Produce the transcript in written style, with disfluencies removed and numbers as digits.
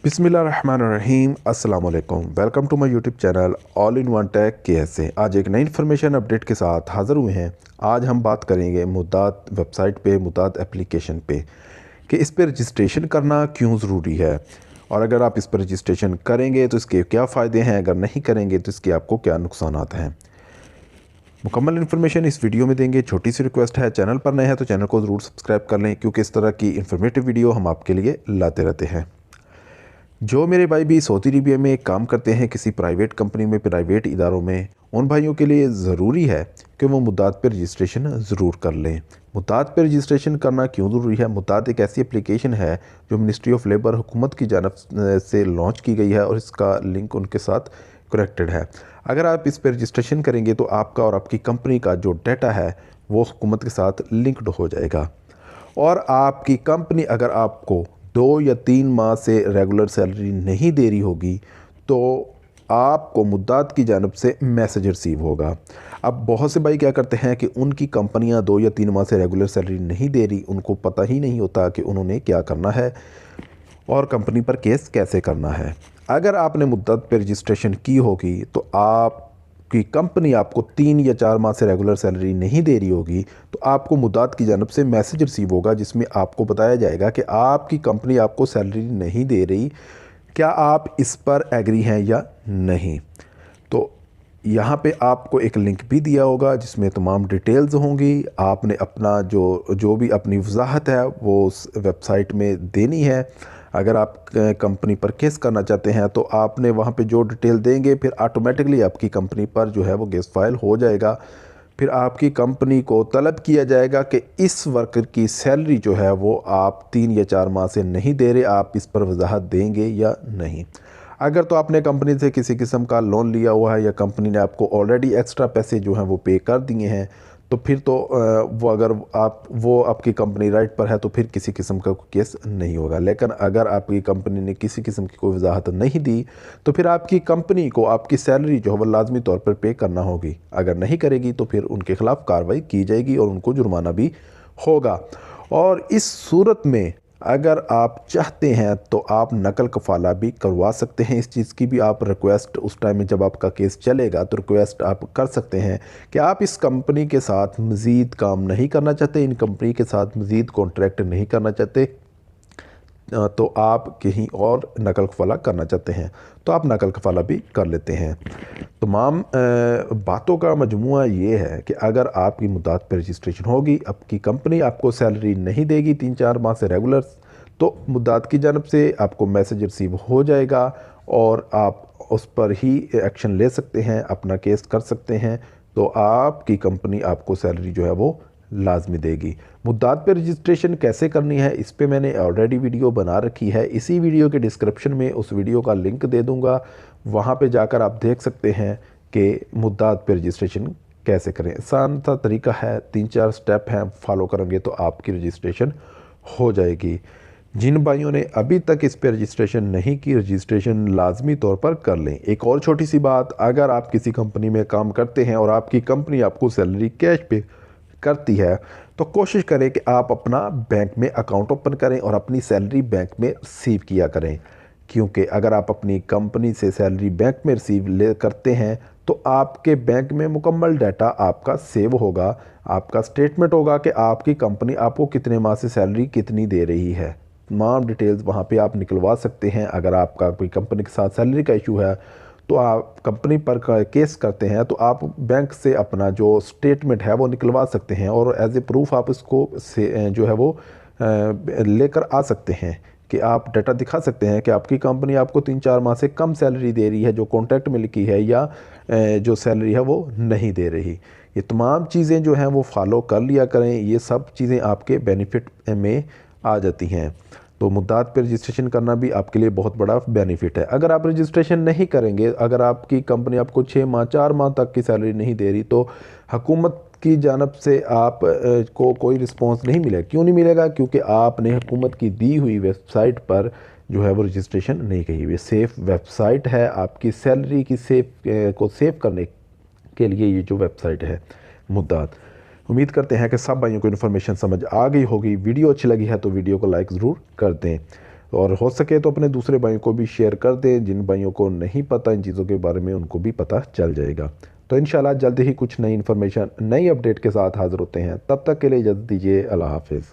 बिस्मिल्लाहिर्रहमानिर्रहीम अस्सलाम वालेकुम। Welcome to my YouTube channel all in one tech KSA। आज एक नई इन्फॉर्मेशन अपडेट के साथ हाज़िर हुए हैं। आज हम बात करेंगे मुद्दात वेबसाइट पे, मुद्दात एप्लीकेशन पे कि इस पर रजिस्ट्रेशन करना क्यों ज़रूरी है, और अगर आप इस पर रजिस्ट्रेशन करेंगे तो इसके क्या फ़ायदे हैं, अगर नहीं करेंगे तो इसके आपको क्या नुकसानात हैं। मुकम्मल इन्फॉर्मेशन इस वीडियो में देंगे। छोटी सी रिक्वेस्ट है, चैनल पर नए हैं तो चैनल को ज़रूर सब्सक्राइब कर लें, क्योंकि इस तरह की इन्फॉर्मेटिव वीडियो हम आपके लिए लाते रहते हैं। जो मेरे भाई भी सऊदी अरबिया में काम करते हैं, किसी प्राइवेट कंपनी में, प्राइवेट इदारों में, उन भाइयों के लिए ज़रूरी है कि वो मुद्दात पर रजिस्ट्रेशन ज़रूर कर लें। मुद्दात पर रजिस्ट्रेशन करना क्यों ज़रूरी है? मुद्दात एक ऐसी एप्लीकेशन है जो मिनिस्ट्री ऑफ लेबर हुकूमत की जानब से लॉन्च की गई है और इसका लिंक उनके साथ कनेक्टेड है। अगर आप इस पर रजिस्ट्रेशन करेंगे तो आपका और आपकी कंपनी का जो डाटा है वो हुकूमत के साथ लिंक्ड हो जाएगा, और आपकी कंपनी अगर आपको 2 या 3 माह से रेगुलर सैलरी नहीं दे रही होगी तो आपको मुद्दात की जानब से मैसेज रिसीव होगा। अब बहुत से भाई क्या करते हैं कि उनकी कंपनियां 2 या 3 माह से रेगुलर सैलरी नहीं दे रही, उनको पता ही नहीं होता कि उन्होंने क्या करना है और कंपनी पर केस कैसे करना है। अगर आपने मुद्दत पर रजिस्ट्रेशन की होगी तो आपकी कंपनी आपको 3 या 4 माह से रेगुलर सैलरी नहीं दे रही होगी तो आपको मुद्दत की जानब से मैसेज रिसीव होगा, जिसमें आपको बताया जाएगा कि आपकी कंपनी आपको सैलरी नहीं दे रही, क्या आप इस पर एग्री हैं या नहीं। तो यहाँ पे आपको एक लिंक भी दिया होगा जिसमें तमाम डिटेल्स होंगी। आपने अपना जो भी अपनी वजाहत है वो उस वेबसाइट में देनी है। अगर आप कंपनी पर केस करना चाहते हैं तो आपने वहाँ पे जो डिटेल देंगे, फिर ऑटोमेटिकली आपकी कंपनी पर जो है वो केस फाइल हो जाएगा। फिर आपकी कंपनी को तलब किया जाएगा कि इस वर्कर की सैलरी जो है वो आप 3 या 4 माह से नहीं दे रहे, आप इस पर वजाहत देंगे या नहीं। अगर तो आपने कंपनी से किसी किस्म का लोन लिया हुआ है या कंपनी ने आपको ऑलरेडी एक्स्ट्रा पैसे जो हैं वो पे कर दिए हैं, तो फिर तो वो अगर वो आपकी कंपनी राइट पर है तो फिर किसी किस्म का केस नहीं होगा। लेकिन अगर आपकी कंपनी ने किसी किस्म की कोई वजाहत नहीं दी तो फिर आपकी कंपनी को आपकी सैलरी जो है वो लाजमी तौर पर पे करना होगी। अगर नहीं करेगी तो फिर उनके ख़िलाफ़ कार्रवाई की जाएगी और उनको जुर्माना भी होगा। और इस सूरत में अगर आप चाहते हैं तो आप नकल कफ़ाला भी करवा सकते हैं। इस चीज़ की भी आप रिक्वेस्ट उस टाइम में जब आपका केस चलेगा तो रिक्वेस्ट आप कर सकते हैं कि आप इस कंपनी के साथ मज़ीद काम नहीं करना चाहते, इन कंपनी के साथ मज़ीद कॉन्ट्रैक्ट नहीं करना चाहते, तो आप कहीं और नकल कफ़ाला करना चाहते हैं तो आप नकल कफ़ाला भी कर लेते हैं। तमाम बातों का मजमूआ ये है कि अगर आपकी मुद्दत पर रजिस्ट्रेशन होगी, आपकी कंपनी आपको सैलरी नहीं देगी 3-4 माह से रेगुलर, तो मुद्दत की जानब से आपको मैसेज रिसीव हो जाएगा और आप उस पर ही एक्शन ले सकते हैं, अपना केस कर सकते हैं, तो आपकी कंपनी आपको सैलरी जो है वो लाजमी देगी। मुद्दत पर रजिस्ट्रेशन कैसे करनी है इस पे मैंने ऑलरेडी वीडियो बना रखी है। इसी वीडियो के डिस्क्रिप्शन में उस वीडियो का लिंक दे दूंगा, वहाँ पे जाकर आप देख सकते हैं कि मुद्दत पर रजिस्ट्रेशन कैसे करें। आसान सा तरीका है, 3-4 स्टेप हैं, फॉलो करेंगे तो आपकी रजिस्ट्रेशन हो जाएगी। जिन भाइयों ने अभी तक इस पर रजिस्ट्रेशन नहीं की, रजिस्ट्रेशन लाजमी तौर पर कर लें। एक और छोटी सी बात, अगर आप किसी कंपनी में काम करते हैं और आपकी कंपनी आपको सैलरी कैश पे करती है तो कोशिश करें कि आप अपना बैंक में अकाउंट ओपन करें और अपनी सैलरी बैंक में रिसीव किया करें, क्योंकि अगर आप अपनी कंपनी से सैलरी बैंक में रिसीव ले करते हैं तो आपके बैंक में मुकम्मल डाटा आपका सेव होगा, आपका स्टेटमेंट होगा कि आपकी कंपनी आपको कितने माह से सैलरी कितनी दे रही है। तमाम डिटेल्स वहाँ पे आप निकलवा सकते हैं। अगर आपका कोई कंपनी के साथ सैलरी का इशू है तो आप कंपनी पर केस करते हैं तो आप बैंक से अपना जो स्टेटमेंट है वो निकलवा सकते हैं और एज ए प्रूफ आप इसको से जो है वो लेकर आ सकते हैं कि आप डाटा दिखा सकते हैं कि आपकी कंपनी आपको 3-4 माह से कम सैलरी दे रही है जो कॉन्ट्रैक्ट में लिखी है, या जो सैलरी है वो नहीं दे रही। ये तमाम चीज़ें जो हैं वो फॉलो कर लिया करें, ये सब चीज़ें आपके बेनिफिट में आ जाती हैं। तो मुद्दत पर रजिस्ट्रेशन करना भी आपके लिए बहुत बड़ा बेनिफिट है। अगर आप रजिस्ट्रेशन नहीं करेंगे, अगर आपकी कंपनी आपको 6 माह 4 माह तक की सैलरी नहीं दे रही तो हुकूमत की जानब से आप को कोई रिस्पांस नहीं मिलेगा। क्यों नहीं मिलेगा? क्योंकि आपने हुकूमत की दी हुई वेबसाइट पर जो है वो रजिस्ट्रेशन नहीं की हुई। सेफ़ वेबसाइट है, आपकी सैलरी की को सेव करने के लिए ये जो वेबसाइट है मुद्दत। उम्मीद करते हैं कि सब भाइयों को इन्फॉर्मेशन समझ आ गई होगी। वीडियो अच्छी लगी है तो वीडियो को लाइक ज़रूर कर दें। और हो सके तो अपने दूसरे भाइयों को भी शेयर कर दें, जिन भाइयों को नहीं पता इन चीज़ों के बारे में उनको भी पता चल जाएगा। तो इंशाल्लाह जल्द ही कुछ नई इन्फॉर्मेशन नई अपडेट के साथ हाज़िर होते हैं, तब तक के लिए इजाज़त दीजिए। अल्लाह हाफिज़।